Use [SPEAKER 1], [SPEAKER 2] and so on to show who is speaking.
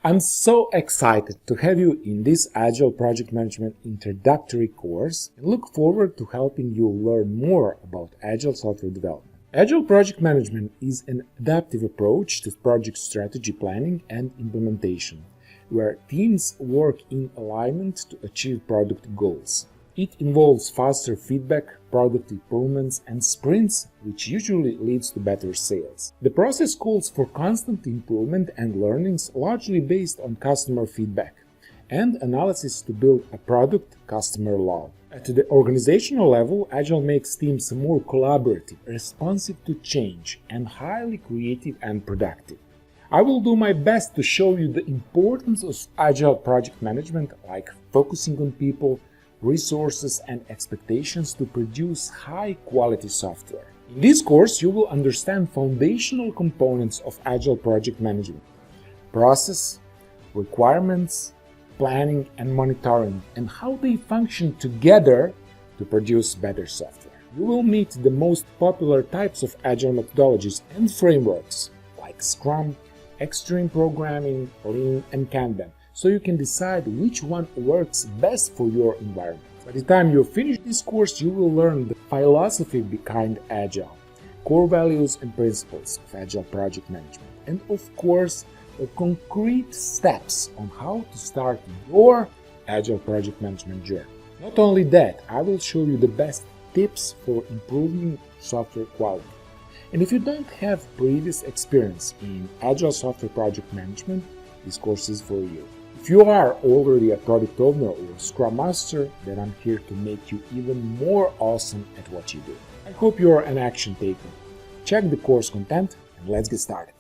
[SPEAKER 1] I'm so excited to have you in this Agile Project Management introductory course and look forward to helping you learn more about Agile software development. Agile Project Management is an adaptive approach to project strategy planning and implementation, where teams work in alignment to achieve product goals. It involves faster feedback, product improvements, and sprints, which usually leads to better sales. The process calls for constant improvement and learnings largely based on customer feedback and analysis to build a product customer love. At the organizational level, Agile makes teams more collaborative, responsive to change, and highly creative and productive. I will do my best to show you the importance of Agile project management, like focusing on people, resources, and expectations to produce high-quality software. In this course, you will understand foundational components of Agile project management: process, requirements, planning, and monitoring, and how they function together to produce better software. You will meet the most popular types of Agile methodologies and frameworks, like Scrum, Extreme Programming, Lean, and Kanban, so you can decide which one works best for your environment. By the time you finish this course, you will learn the philosophy behind Agile, core values and principles of Agile project management, and of course, the concrete steps on how to start your Agile project management journey. Not only that, I will show you the best tips for improving software quality. And if you don't have previous experience in Agile software project management, this course is for you. If you are already a product owner or a Scrum Master, then I'm here to make you even more awesome at what you do. I hope you're an action taker. Check the course content and let's get started.